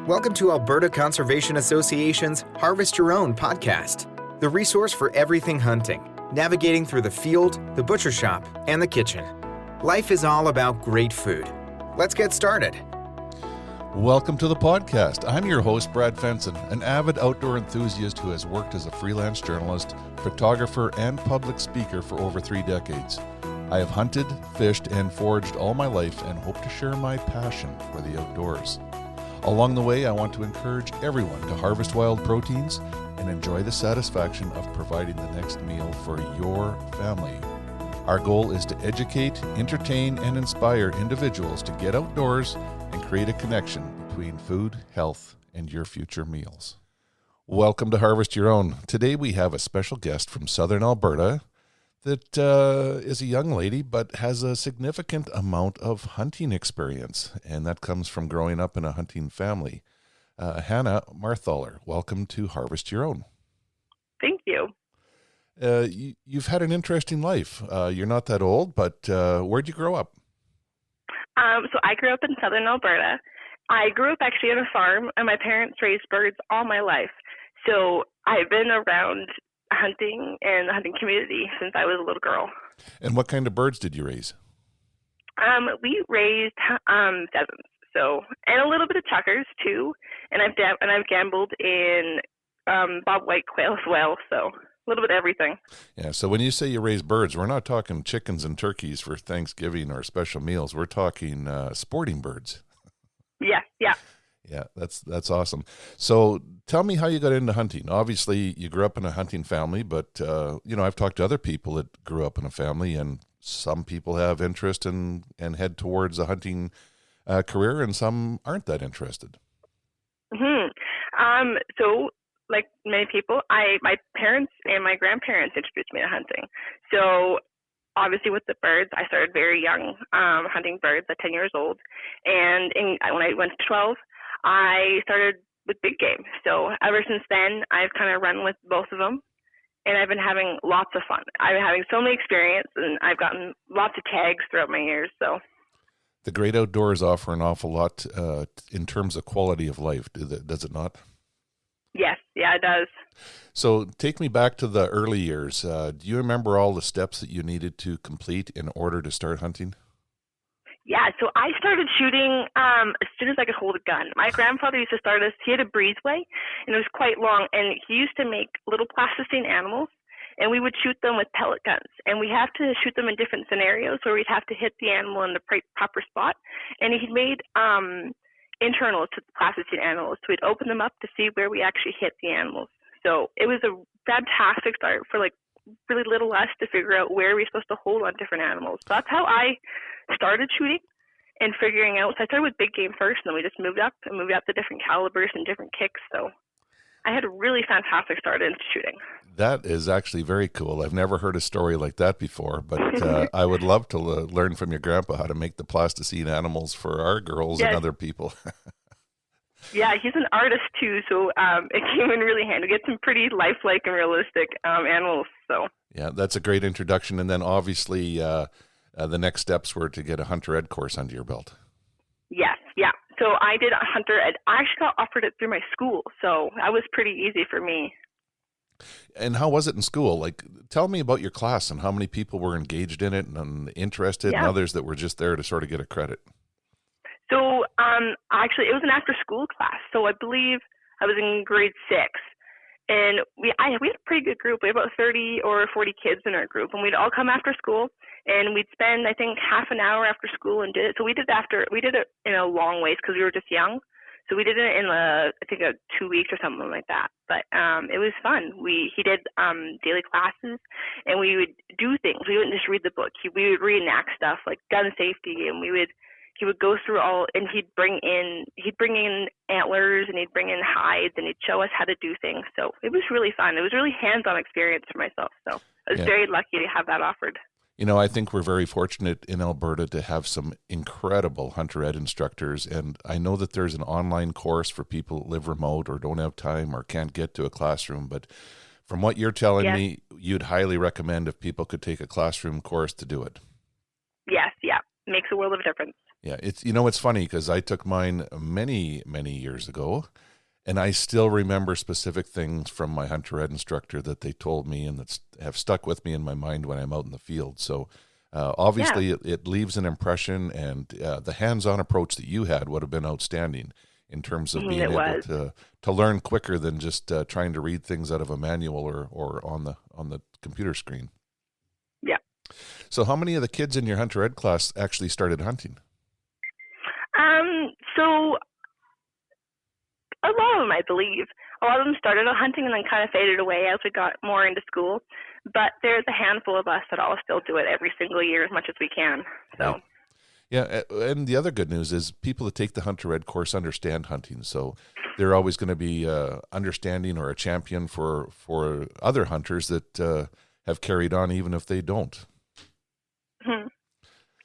Welcome to Alberta Conservation Association's Harvest Your Own podcast, the resource for everything hunting, navigating through the field, the butcher shop, and the kitchen. Life is all about great food. Let's get started. Welcome to the podcast. I'm your host, Brad Fenson, an avid outdoor enthusiast who has worked as a freelance journalist, photographer, and public speaker for over 3 decades. I have hunted, fished, and foraged all my life and hope to share my passion for the outdoors. Along the way, I want to encourage everyone to harvest wild proteins and enjoy the satisfaction of providing the next meal for your family. Our goal is to educate, entertain, and inspire individuals to get outdoors and create a connection between food, health, and your future meals. Welcome to Harvest Your Own. Today we have a special guest from Southern Alberta that is a young lady but has a significant amount of hunting experience, and that comes from growing up in a hunting family. Hanah Marthaller, welcome to Harvest Your Own. Thank you. You've had an interesting life. You're not that old, but where'd you grow up? So I grew up in Southern Alberta. I grew up actually on a farm, and my parents raised birds all my life. So I've been around hunting and the hunting community since I was a little girl. And what kind of birds did you raise? We raised pheasants, and a little bit of chuckers too. And I've gambled in bobwhite quail as well. So a little bit of everything. Yeah. So when you say you raise birds, we're not talking chickens and turkeys for Thanksgiving or special meals. We're talking sporting birds. Yeah. Yeah, that's awesome. So tell me how you got into hunting. Obviously, you grew up in a hunting family, but, I've talked to other people that grew up in a family, and some people have interest and head towards a hunting career, and some aren't that interested. So, like many people, my parents and my grandparents introduced me to hunting. So, obviously, with the birds, I started very young, hunting birds at 10 years old. And when I went to 12, I started with big game. So ever since then, I've kind of run with both of them, and I've been having lots of fun. I've been having so many experience, and I've gotten lots of tags throughout my years. So the great outdoors offer an awful lot in terms of quality of life, does it not? Yes, yeah, it does. So take me back to the early years. Do you remember all the steps that you needed to complete in order to start hunting? Yeah, so I started shooting as soon as I could hold a gun. My grandfather used to start us, he had a breezeway, and it was quite long, and he used to make little plasticine animals, and we would shoot them with pellet guns. And we have to shoot them in different scenarios where we'd have to hit the animal in the proper spot. And he made internals to the plasticine animals, so we'd open them up to see where we actually hit the animals. So it was a fantastic start for really little us to figure out where we're supposed to hold on different animals. So that's how I started shooting and figuring out. So I started with big game first, and then we just moved up to different calibers and different kicks. So I had a really fantastic start into shooting. That is actually very cool. I've never heard a story like that before, but I would love to learn from your grandpa how to make the plasticine animals for our girls and other people. Yeah, he's an artist too, so it came in really handy. Get some pretty lifelike and realistic animals. So yeah, that's a great introduction. And then obviously the next steps were to get a hunter ed course under your belt. Yes, yeah. So I did a hunter ed. I actually got offered it through my school, so that was pretty easy for me. And how was it in school? Like, tell me about your class and how many people were engaged in it and interested, and others that were just there to sort of get a credit. So actually, it was an after-school class. So I believe I was in grade 6. And we had a pretty good group. We had about 30 or 40 kids in our group. And we'd all come after school, and we'd spend, I think, half an hour after school and did it. So we did it in a long ways because we were just young. So we did it in, I think, 2 weeks or something like that. But it was fun. He did daily classes, and we would do things. We wouldn't just read the book. We would reenact stuff like gun safety, and he would go through all, and he'd bring in antlers, and he'd bring in hides, and he'd show us how to do things. So it was really fun. It was really hands-on experience for myself. So I was very lucky to have that offered. You know, I think we're very fortunate in Alberta to have some incredible hunter ed instructors. And I know that there's an online course for people that live remote or don't have time or can't get to a classroom. But from what you're telling me, you'd highly recommend if people could take a classroom course to do it. Yes, yeah. Makes a world of difference. Yeah, it's funny because I took mine many, many years ago, and I still remember specific things from my hunter ed instructor that they told me and that have stuck with me in my mind when I'm out in the field. So obviously it leaves an impression, and the hands-on approach that you had would have been outstanding in terms of being able to learn quicker than just trying to read things out of a manual or on the computer screen. Yeah. So how many of the kids in your hunter ed class actually started hunting? So a lot of them, I believe. A lot of them started out hunting and then kind of faded away as we got more into school. But there's a handful of us that all still do it every single year as much as we can. So. Right. Yeah, and the other good news is people that take the hunter ed course understand hunting, so they're always going to be understanding or a champion for other hunters that have carried on, even if they don't. Mm-hmm.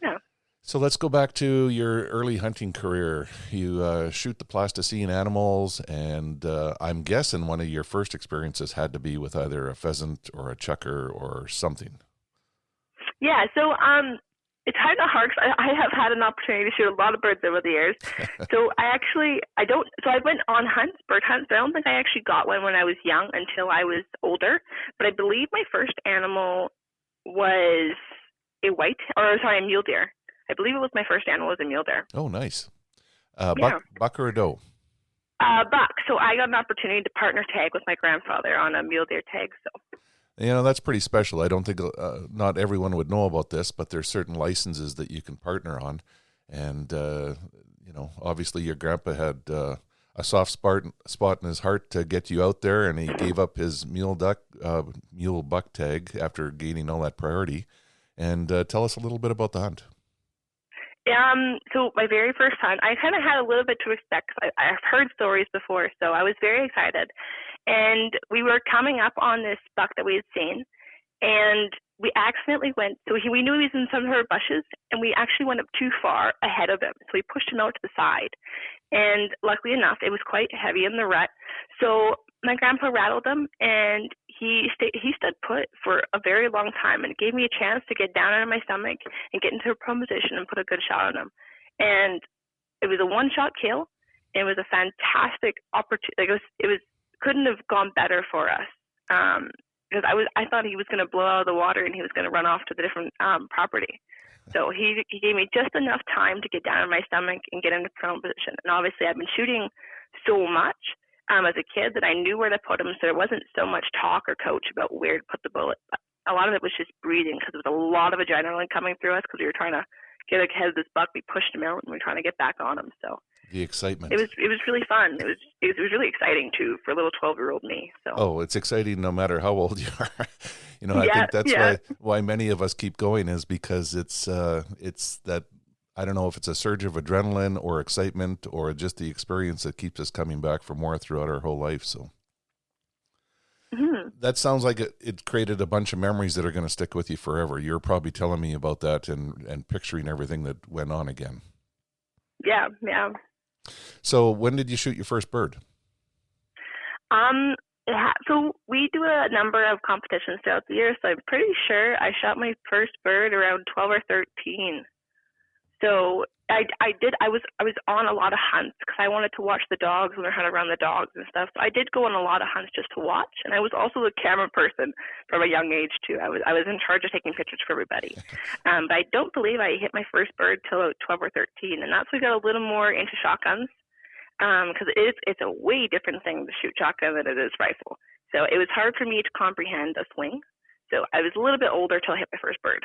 Yeah. So let's go back to your early hunting career. You shoot the Pleistocene animals, and I'm guessing one of your first experiences had to be with either a pheasant or a chucker or something. Yeah, so it's kind of hard because I have had an opportunity to shoot a lot of birds over the years. So I went on bird hunts, but I don't think I actually got one when I was young until I was older. But I believe my first animal was a mule deer. I believe it was my first animal was a mule deer. Oh, nice. Buck or a doe? Buck. So I got an opportunity to partner tag with my grandfather on a mule deer tag. So. That's pretty special. I don't think not everyone would know about this, but there's certain licenses that you can partner on. And, obviously your grandpa had a soft spot in his heart to get you out there, and he gave up his mule buck tag after gaining all that priority. And tell us a little bit about the hunt. So my very first hunt, I kind of had a little bit to expect. I've heard stories before, so I was very excited. And we were coming up on this buck that we had seen, and we accidentally went, we knew he was in some of our bushes, and we actually went up too far ahead of him. So we pushed him out to the side. And luckily enough, it was quite heavy in the rut. So my grandpa rattled him, and he stood put for a very long time, and it gave me a chance to get down on my stomach and get into a prone position and put a good shot on him. And it was a one-shot kill. It was a fantastic opportunity. It couldn't have gone better for us. Because I thought he was going to blow out of the water and he was going to run off to the different property. So he gave me just enough time to get down on my stomach and get into prone position. And obviously I've been shooting so much as a kid that I knew where to put him, so there wasn't so much talk or coach about where to put the bullet. But a lot of it was just breathing because there was a lot of adrenaline coming through us because we were trying to get ahead of this buck. We pushed him out and we were trying to get back on him. So the excitement. It was really fun. It was really exciting too for a little 12-year-old me. So. Oh, it's exciting no matter how old you are. I think that's why many of us keep going is because it's that. I don't know if it's a surge of adrenaline or excitement or just the experience that keeps us coming back for more throughout our whole life. So that sounds like it created a bunch of memories that are going to stick with you forever. You're probably telling me about that and picturing everything that went on again. Yeah. So when did you shoot your first bird? So we do a number of competitions throughout the year. So I'm pretty sure I shot my first bird around 12 or 13. So I was on a lot of hunts because I wanted to watch the dogs and learn how to run the dogs and stuff. So I did go on a lot of hunts just to watch, and I was also the camera person from a young age too. I was in charge of taking pictures for everybody. But I don't believe I hit my first bird till 12 or 13, and that's when I got a little more into shotguns because it's a way different thing to shoot shotgun than it is rifle. So it was hard for me to comprehend a swing. So I was a little bit older till I hit my first bird.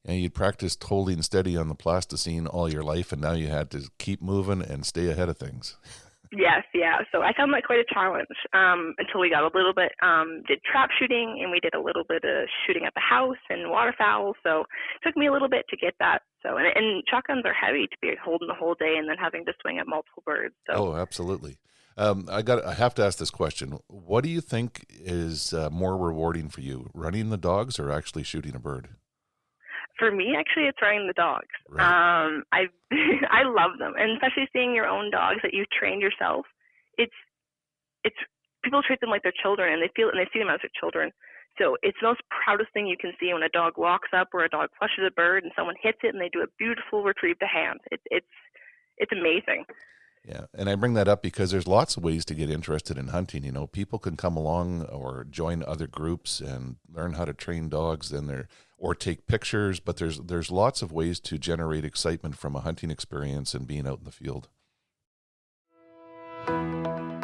And you'd practiced holding steady on the Pleistocene all your life, and now you had to keep moving and stay ahead of things. Yes, yeah. So I found that quite a challenge until we got a little bit, did trap shooting, and we did a little bit of shooting at the house and waterfowl. So it took me a little bit to get that. So and shotguns are heavy to be holding the whole day and then having to swing at multiple birds. So. Oh, absolutely. I have to ask this question. What do you think is more rewarding for you, running the dogs or actually shooting a bird? For me, actually, it's running the dogs. Right. I love them, and especially seeing your own dogs that you've trained yourself. It's people treat them like their children, and they see them as their children. So it's the most proudest thing you can see when a dog walks up or a dog flushes a bird and someone hits it and they do a beautiful retrieve to hand. It's amazing. Yeah, and I bring that up because there's lots of ways to get interested in hunting. You know, people can come along or join other groups and learn how to train dogs, or take pictures. But there's lots of ways to generate excitement from a hunting experience and being out in the field.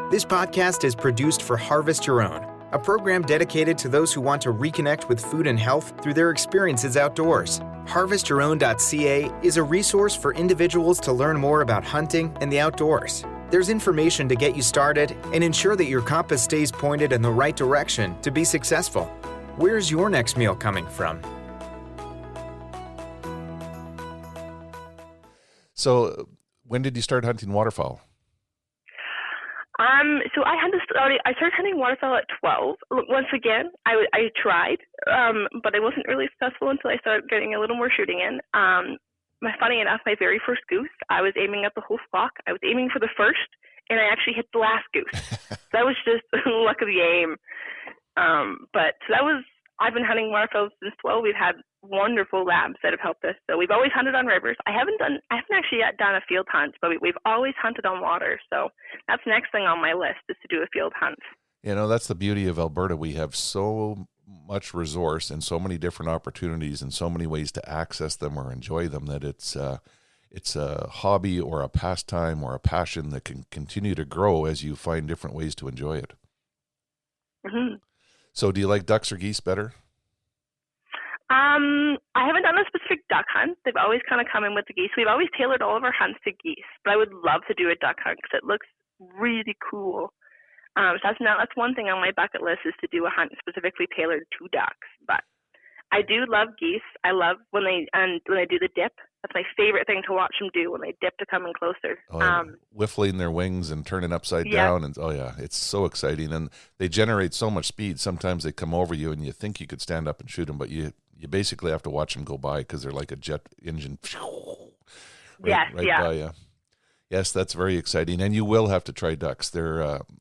This podcast is produced for Harvest Your Own, a program dedicated to those who want to reconnect with food and health through their experiences outdoors. HarvestYourOwn.ca is a resource for individuals to learn more about hunting and the outdoors. There's information to get you started and ensure that your compass stays pointed in the right direction to be successful. Where's your next meal coming from? So, when did you start hunting waterfowl? So I started hunting waterfowl at 12. Once again, I tried, but I wasn't really successful until I started getting a little more shooting in. Funny enough, my very first goose, I was aiming at the whole flock. I was aiming for the first, and I actually hit the last goose. That was just luck of the aim. I've been hunting waterfowl since 12. We've had wonderful labs that have helped us. So we've always hunted on rivers. I haven't actually yet done a field hunt, but we've always hunted on water. So that's the next thing on my list is to do a field hunt. You know, that's the beauty of Alberta. We have so much resource and so many different opportunities and so many ways to access them or enjoy them that it's a hobby or a pastime or a passion that can continue to grow as you find different ways to enjoy it. Mm-hmm. So do you like ducks or geese better? I haven't done a specific duck hunt. They've always kind of come in with the geese. We've always tailored all of our hunts to geese, but I would love to do a duck hunt because it looks really cool. So that's one thing on my bucket list is to do a hunt specifically tailored to ducks. But I do love geese. I love when they do the dip. That's my favorite thing to watch them do when they dip to come in closer. Whiffling their wings and turning upside down. And it's so exciting. And they generate so much speed. Sometimes they come over you and you think you could stand up and shoot them, but you basically have to watch them go by because they're like a jet engine. Right by you. Yes, that's very exciting. And you will have to try ducks.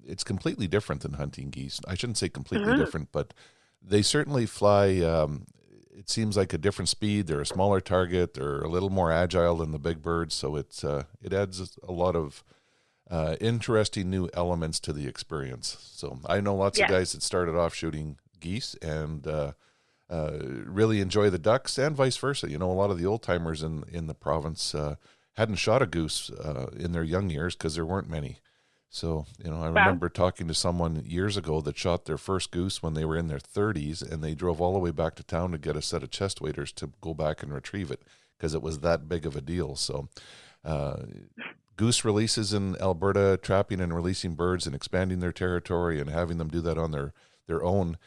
It's completely different than hunting geese. I shouldn't say completely different, but they certainly fly. It seems like a different speed. They're a smaller target. They're a little more agile than the big birds. So it adds a lot of interesting new elements to the experience. So I know lots of guys that started off shooting geese and really enjoy the ducks and vice versa. You know, a lot of the old timers in the province hadn't shot a goose in their young years because there weren't many. So, you know, I remember talking to someone years ago that shot their first goose when they were in their 30s, and they drove all the way back to town to get a set of chest waders to go back and retrieve it because it was that big of a deal. So goose releases in Alberta, trapping and releasing birds and expanding their territory and having them do that on their own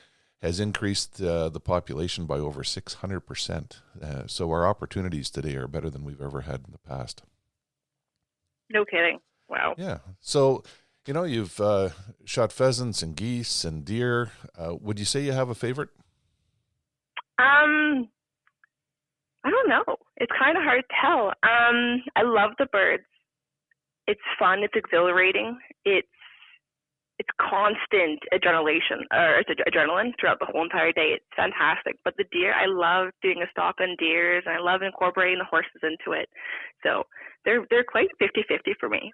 has increased the population by over 600%. So our opportunities today are better than we've ever had in the past. No kidding. Wow. Yeah. So, you know, you've shot pheasants and geese and deer. Would you say you have a favorite? I don't know. It's kind of hard to tell. I love the birds. It's fun. It's exhilarating. It's constant adrenaline throughout the whole entire day. It's fantastic. But the deer, I love doing a stop in deers, and I love incorporating the horses into it. So they're quite 50-50 for me.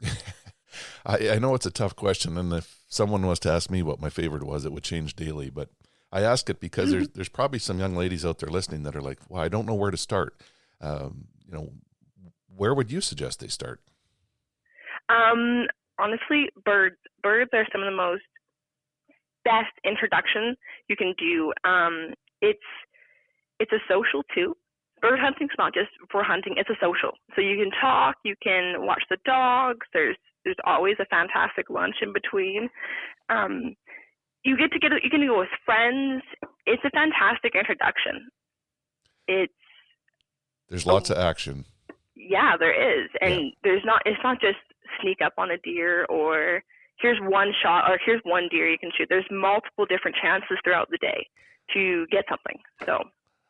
I know it's a tough question, and if someone was to ask me what my favorite was, it would change daily. But I ask it because there's probably some young ladies out there listening that are like, well, I don't know where to start. You know, where would you suggest they start? Honestly, birds. Birds are some of the most best introductions you can do. It's a social too. Bird hunting's not just for hunting; it's a social. So you can talk, you can watch the dogs. There's always a fantastic lunch in between. You can go with friends. It's a fantastic introduction. There's lots of action. Yeah, there is, and it's not just sneak up on a deer or here's one shot or here's one deer you can shoot. There's multiple different chances throughout the day to get something. So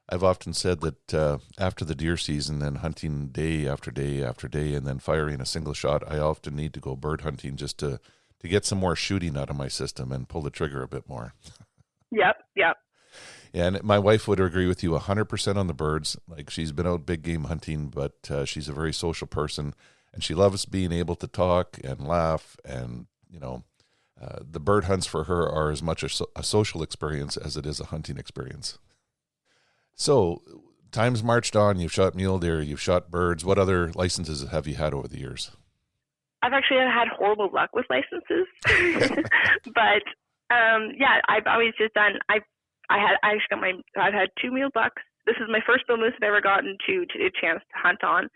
I've often said that after the deer season and hunting day after day after day and then firing a single shot, I often need to go bird hunting just to get some more shooting out of my system and pull the trigger a bit more. Yep. And my wife would agree with you 100% on the birds. Like, she's been out big game hunting, but she's a very social person, and she loves being able to talk and laugh. And, the bird hunts for her are as much a social experience as it is a hunting experience. So time's marched on. You've shot mule deer, you've shot birds. What other licenses have you had over the years? I've actually had horrible luck with licenses, but I've always just done. I've had 2 mule bucks. This is my first bull moose I've ever gotten to a chance to hunt on.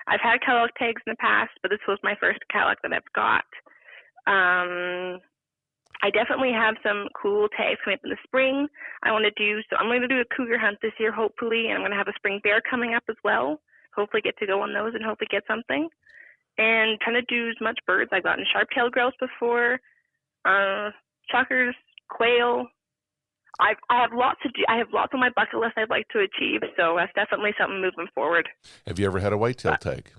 I've had catalogue tags in the past, but this was my first catalogue that I've got. I definitely have some cool tags coming up in the spring. I'm going to do a cougar hunt this year, hopefully, and I'm going to have a spring bear coming up as well. Hopefully get to go on those and hopefully get something. And trying to do as much birds. I've gotten sharp-tailed grouse before, chukars, quail. I have lots to do. I have lots on my bucket list I'd like to achieve, so that's definitely something moving forward. Have you ever had a whitetail tag?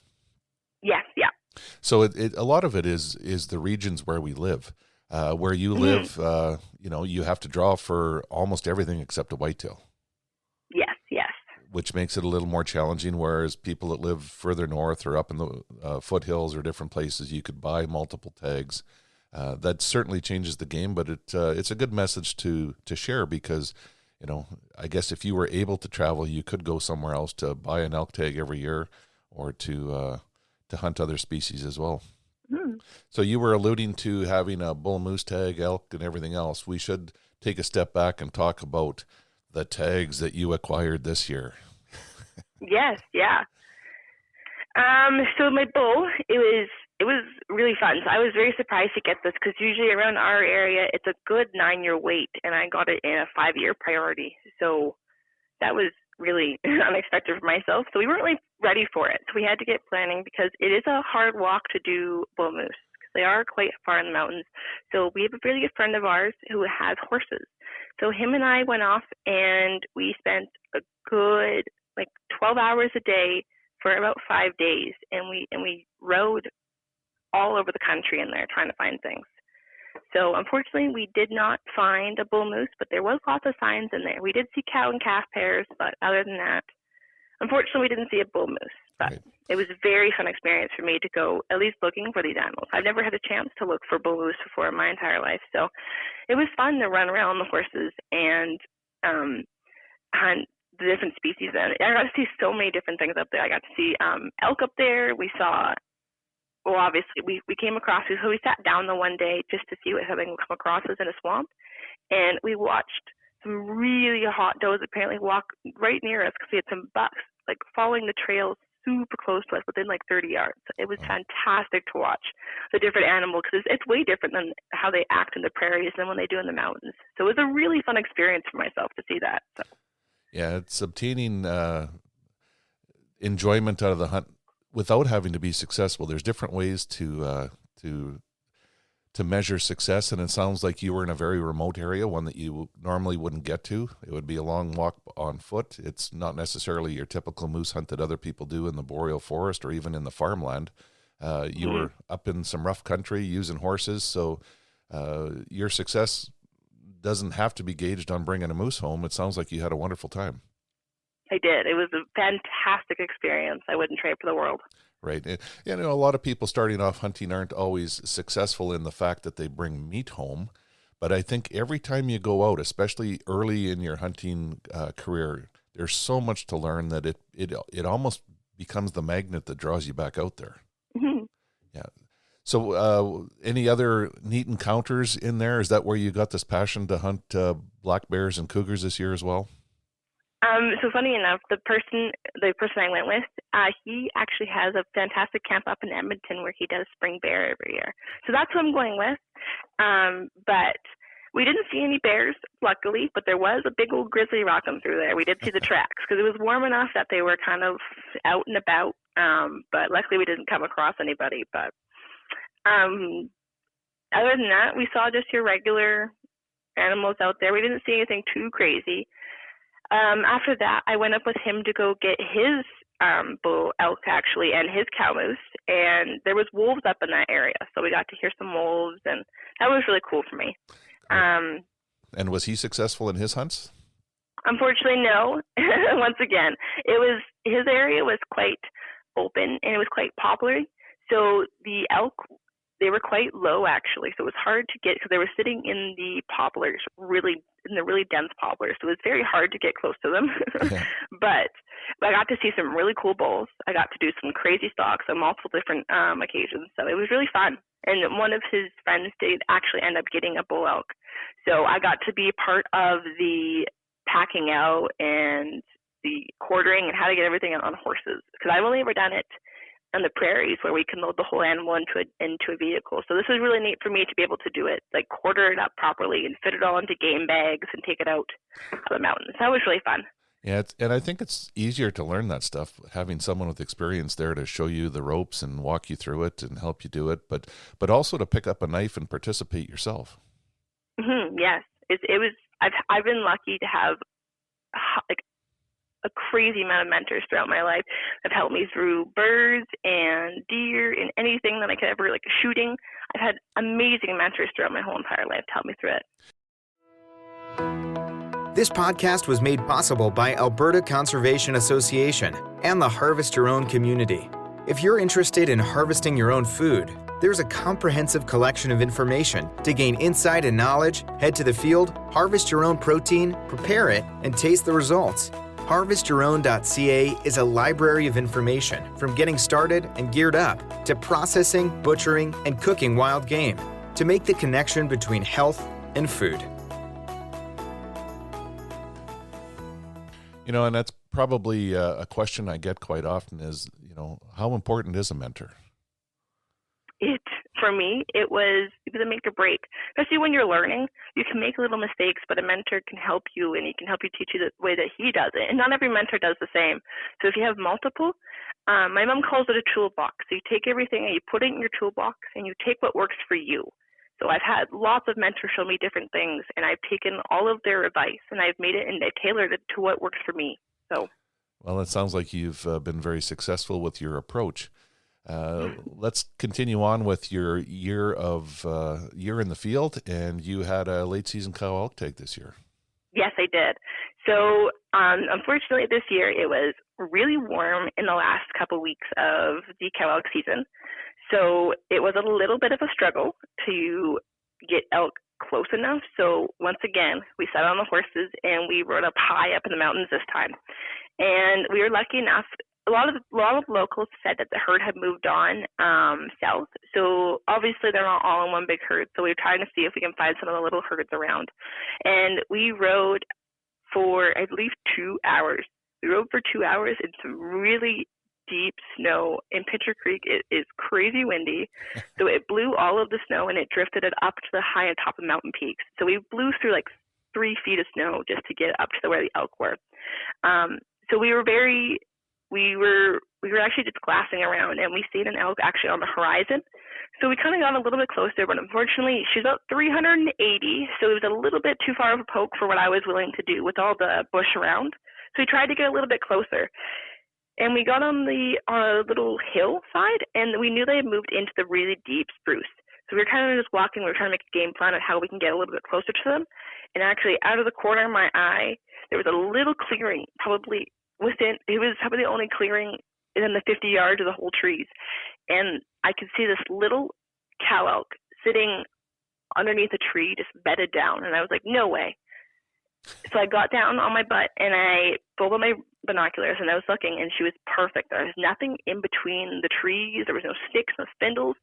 Yes, yeah. So a lot of it is the regions where we live. Where you live, you have to draw for almost everything except a whitetail. Yes. Which makes it a little more challenging, whereas people that live further north or up in the foothills or different places, you could buy multiple tags. That certainly changes the game, but it's a good message to share because, I guess if you were able to travel, you could go somewhere else to buy an elk tag every year or to hunt other species as well. Mm. So you were alluding to having a bull moose tag, elk, and everything else. We should take a step back and talk about the tags that you acquired this year. Yes, yeah. So my bull, it was really fun. So I was very surprised to get this because usually around our area, it's a good 9-year wait, and I got it in a 5-year priority. So that was really unexpected for myself. So we weren't really ready for it. So we had to get planning because it is a hard walk to do bull moose because they are quite far in the mountains. So we have a really good friend of ours who has horses. So him and I went off and we spent a good 12 hours a day for about 5 days, and we rode all over the country in there trying to find things. So unfortunately, we did not find a bull moose, but there was lots of signs in there. We did see cow and calf pairs, but other than that, unfortunately, we didn't see a bull moose. But It was a very fun experience for me to go at least looking for these animals. I've never had a chance to look for bull moose before in my entire life, so it was fun to run around the horses and hunt the different species. And I got to see so many different things up there. I got to see elk up there. We saw, well, obviously, we came across, so we sat down the one day just to see what something would come across us in a swamp, and we watched some really hot does apparently walk right near us because we had some bucks following the trails super close to us within 30 yards. It was fantastic to watch the different animals because it's way different than how they act in the prairies than when they do in the mountains. So it was a really fun experience for myself to see that. So. Yeah, it's obtaining enjoyment out of the hunt without having to be successful. There's different ways to measure success, and it sounds like you were in a very remote area, one that you normally wouldn't get to. It would be a long walk on foot. It's not necessarily your typical moose hunt that other people do in the boreal forest or even in the farmland. You were up in some rough country using horses, so your success doesn't have to be gauged on bringing a moose home. It sounds like you had a wonderful time. I did. It was a fantastic experience. I wouldn't trade for the world. Right. And, a lot of people starting off hunting aren't always successful in the fact that they bring meat home. But I think every time you go out, especially early in your hunting career, there's so much to learn that it almost becomes the magnet that draws you back out there. Mm-hmm. Yeah. So any other neat encounters in there? Is that where you got this passion to hunt black bears and cougars this year as well? So funny enough, the person I went with, he actually has a fantastic camp up in Edmonton where he does spring bear every year. So that's who I'm going with. But we didn't see any bears, luckily, but there was a big old grizzly rocking through there. We did see the tracks because it was warm enough that they were kind of out and about. But luckily we didn't come across anybody. But other than that, we saw just your regular animals out there. We didn't see anything too crazy. After that, I went up with him to go get his bull elk, actually, and his cow moose, and there was wolves up in that area, so we got to hear some wolves, and that was really cool for me. And was he successful in his hunts? Unfortunately, no. Once again, his area was quite open and it was quite poplar. So the elk, they were quite low actually. So it was hard to get because they were sitting in the poplars, in the really dense poplars. So it was very hard to get close to them. Yeah. But I got to see some really cool bulls. I got to do some crazy stalks on multiple different occasions. So it was really fun. And one of his friends did actually end up getting a bull elk. So I got to be part of the packing out and the quartering and how to get everything on horses. Because I've only ever done it on the prairies where we can load the whole animal into a vehicle. So this was really neat for me to be able to do it, like quarter it up properly and fit it all into game bags and take it out of the mountains. That was really fun. Yeah, and I think it's easier to learn that stuff having someone with experience there to show you the ropes and walk you through it and help you do it, but also to pick up a knife and participate yourself. Mm-hmm, yes, it was. I've been lucky to have like a crazy amount of mentors throughout my life that have helped me through birds and deer and anything that I could ever like shooting. I've had amazing mentors throughout my whole entire life to help me through it. This podcast was made possible by Alberta Conservation Association and the Harvest Your Own community. If you're interested in harvesting your own food, there's a comprehensive collection of information to gain insight and knowledge. Head to the field, harvest your own protein, prepare it, and taste the results. HarvestYourOwn.ca is a library of information from getting started and geared up to processing, butchering, and cooking wild game to make the connection between health and food. You know, and that's probably a question I get quite often is, how important is a mentor? For me, it was a make or break. Especially when you're learning, you can make little mistakes, but a mentor can help you and he can help you teach you the way that he does it. And not every mentor does the same. So if you have multiple, my mom calls it a toolbox. So you take everything and you put it in your toolbox and you take what works for you. So I've had lots of mentors show me different things, and I've taken all of their advice and I've made it and I've tailored it to what works for me. So, well, it sounds like you've been very successful with your approach. Let's continue on with your year in the field, and you had a late season cow elk tag this year. Yes, I did. So, unfortunately, this year it was really warm in the last couple weeks of the cow elk season. So it was a little bit of a struggle to get elk close enough. So once again, we sat on the horses and we rode up high up in the mountains this time. And we were lucky enough. A lot of locals said that the herd had moved on south. So obviously they're not all in one big herd. So we were trying to see if we can find some of the little herds around. And we rode for, I believe, 2 hours. We rode for 2 hours in some really deep snow in Pitcher Creek. It is crazy windy. So it blew all of the snow and it drifted it up to the high and top of mountain peaks. So we blew through like 3 feet of snow just to get up to where the elk were. So we were actually just glassing around and we seen an elk actually on the horizon. So we kind of got a little bit closer, but unfortunately she's about 380. So it was a little bit too far of a poke for what I was willing to do with all the bush around. So we tried to get a little bit closer. And we got on the little hillside, and we knew they had moved into the really deep spruce. So we were kind of just walking. We were trying to make a game plan on how we can get a little bit closer to them. And actually, out of the corner of my eye, there was a little clearing, it was probably the only clearing in the 50 yards of the whole trees. And I could see this little cow elk sitting underneath a tree, just bedded down. And I was like, no way. So I got down on my butt and I pulled out my binoculars and I was looking, and she was perfect. There was nothing in between the trees. There was no sticks, no spindles,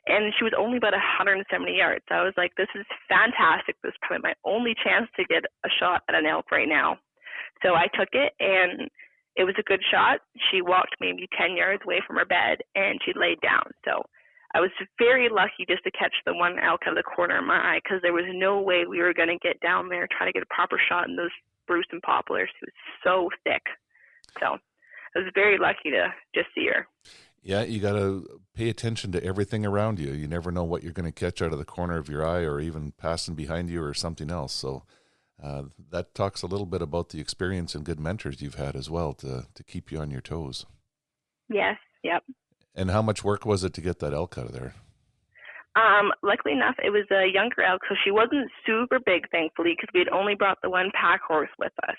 and she was only about 170 yards. So I was like, this is fantastic. This is probably my only chance to get a shot at an elk right now. So I took it, and it was a good shot. She walked maybe 10 yards away from her bed, and she laid down. So I was very lucky just to catch the one elk out of the corner of my eye, because there was no way we were going to get down there trying to get a proper shot in those spruce and poplars. It was so thick. So I was very lucky to just see her. Yeah, you got to pay attention to everything around you. You never know what you're going to catch out of the corner of your eye or even passing behind you or something else. So that talks a little bit about the experience and good mentors you've had as well to keep you on your toes. Yes, yep. And how much work was it to get that elk out of there? Luckily enough, it was a younger elk, so she wasn't super big, thankfully, because we had only brought the one pack horse with us.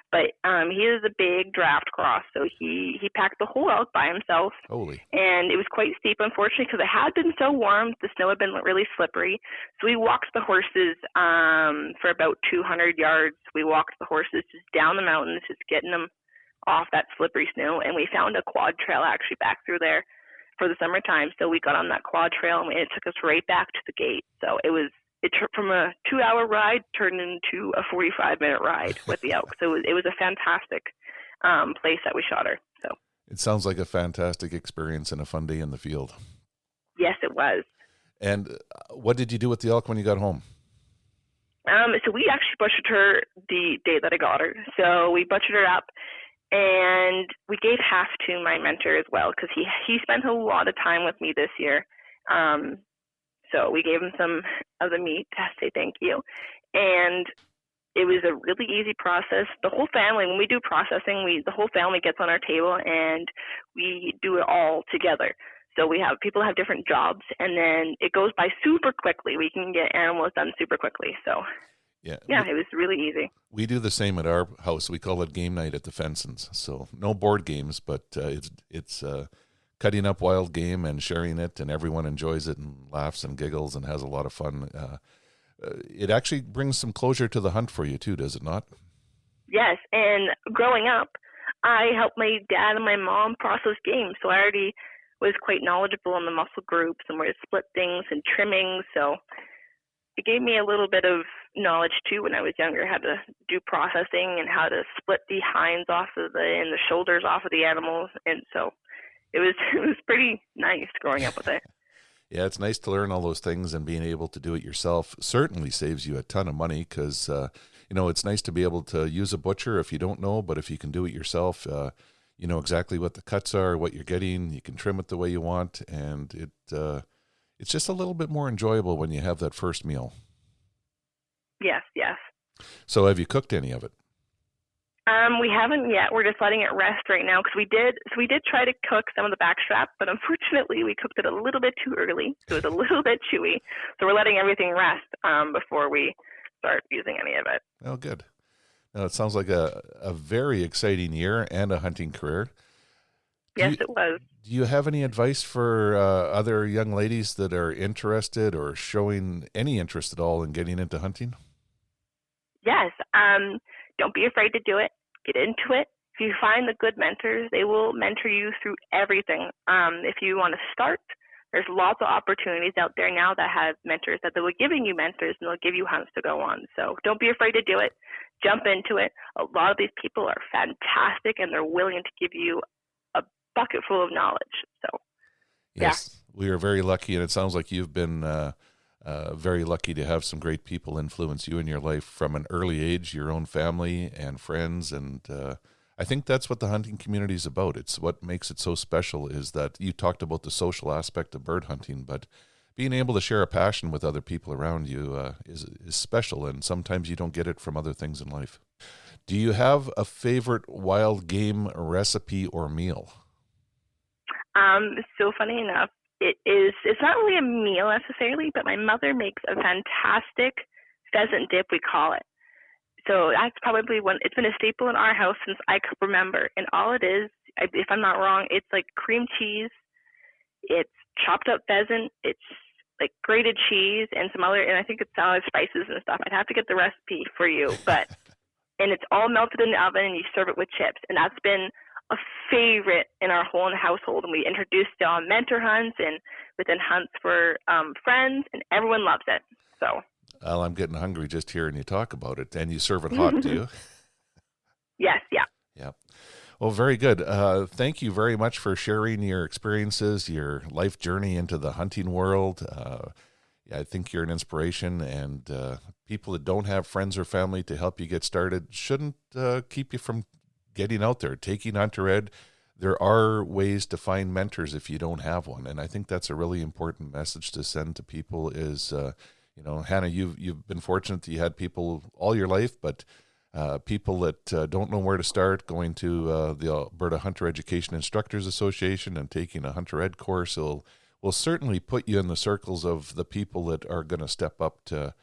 But he is a big draft cross, so he packed the whole elk by himself. Holy. And it was quite steep, unfortunately, because it had been so warm. The snow had been really slippery. So we walked the horses for about 200 yards. We walked the horses just down the mountains, just getting them off that slippery snow. And we found a quad trail actually back through there for the summertime. So we got on that quad trail, and it took us right back to the gate. So it from a 2-hour ride turned into a 45-minute ride with the elk. So it was a fantastic place that we shot her. So it sounds like a fantastic experience and a fun day in the field. Yes, it was. And what did you do with the elk when you got home? So we actually butchered her the day that I got her. So we butchered her up, and we gave half to my mentor as well, because he spent a lot of time with me this year. So we gave him some of the meat to say thank you. And it was a really easy process. The whole family, when we do processing, the whole family gets on our table and we do it all together. So people have different jobs, and then it goes by super quickly. We can get animals done super quickly. So yeah, it was really easy. We do the same at our house. We call it game night at the Fensons. So no board games, but it's cutting up wild game and sharing it, and everyone enjoys it and laughs and giggles and has a lot of fun. It actually brings some closure to the hunt for you too, does it not? Yes, and growing up, I helped my dad and my mom process game, so I already was quite knowledgeable in the muscle groups and where to split things and trimming, so it gave me a little bit of knowledge too when I was younger, how to do processing and how to split the hinds off of and the shoulders off of the animals, and so it was pretty nice growing up with it. Yeah, it's nice to learn all those things, and being able to do it yourself certainly saves you a ton of money, because, it's nice to be able to use a butcher if you don't know, but if you can do it yourself, you know exactly what the cuts are, what you're getting, you can trim it the way you want, and it's just a little bit more enjoyable when you have that first meal. Yes. So have you cooked any of it? We haven't yet. We're just letting it rest right now, because we did try to cook some of the backstrap, but unfortunately we cooked it a little bit too early, so it was a little bit chewy. So we're letting everything rest before we start using any of it. Oh, good. Now, it sounds like a very exciting year and a hunting career. Yes, it was. Do you have any advice for other young ladies that are interested or showing any interest at all in getting into hunting? Yes. Don't be afraid to do it. Get into it. If you find the good mentors, they will mentor you through everything. If you want to start, there's lots of opportunities out there now that have mentors, that they will giving you mentors, and they'll give you hunts to go on. So don't be afraid to do it. Jump into it. A lot of these people are fantastic, and they're willing to give you a bucket full of knowledge. So, yes, we are very lucky, and it sounds like you've been very lucky to have some great people influence you in your life from an early age, your own family and friends. And I think that's what the hunting community is about. It's what makes it so special, is that you talked about the social aspect of bird hunting, but being able to share a passion with other people around you is special, and sometimes you don't get it from other things in life. Do you have a favorite wild game recipe or meal? So funny enough, it's not really a meal necessarily, but my mother makes a fantastic pheasant dip, we call it. So that's probably it's been a staple in our house since I could remember. And all it is, if I'm not wrong, it's like cream cheese, it's chopped up pheasant, it's like grated cheese and and I think it's salad spices and stuff. I'd have to get the recipe for you, and it's all melted in the oven, and you serve it with chips. And that's been a favorite in our whole household, and we introduced it on mentor hunts and within hunts for friends, and everyone loves it. So, well, I'm getting hungry just hearing you talk about it. And you serve it hot, do you? Yes, yeah. Yeah. Well, very good. Thank you very much for sharing your experiences, your life journey into the hunting world. I think you're an inspiration, and people that don't have friends or family to help you get started shouldn't keep you from getting out there, taking Hunter Ed. There are ways to find mentors if you don't have one, and I think that's a really important message to send to people. Is Hanah, you've been fortunate that you had people all your life, but people that don't know where to start, going to the Alberta Hunter Education Instructors Association and taking a Hunter Ed course will certainly put you in the circles of the people that are going to step up to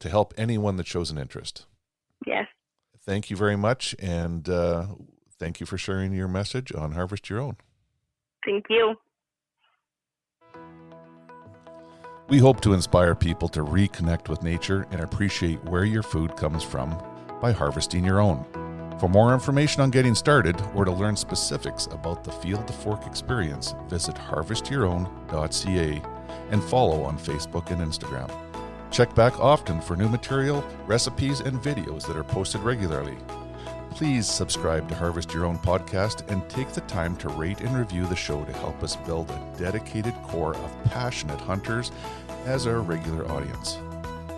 help anyone that shows an interest. Yes. thank you very much, and thank you for sharing your message on Harvest Your Own. Thank you. We hope to inspire people to reconnect with nature and appreciate where your food comes from by harvesting your own. For more information on getting started or to learn specifics about the Field to Fork experience, visit harvestyourown.ca and follow on Facebook and Instagram. Check back often for new material, recipes, and videos that are posted regularly. Please subscribe to Harvest Your Own podcast and take the time to rate and review the show to help us build a dedicated core of passionate hunters as our regular audience.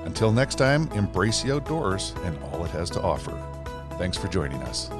Until next time, embrace the outdoors and all it has to offer. Thanks for joining us.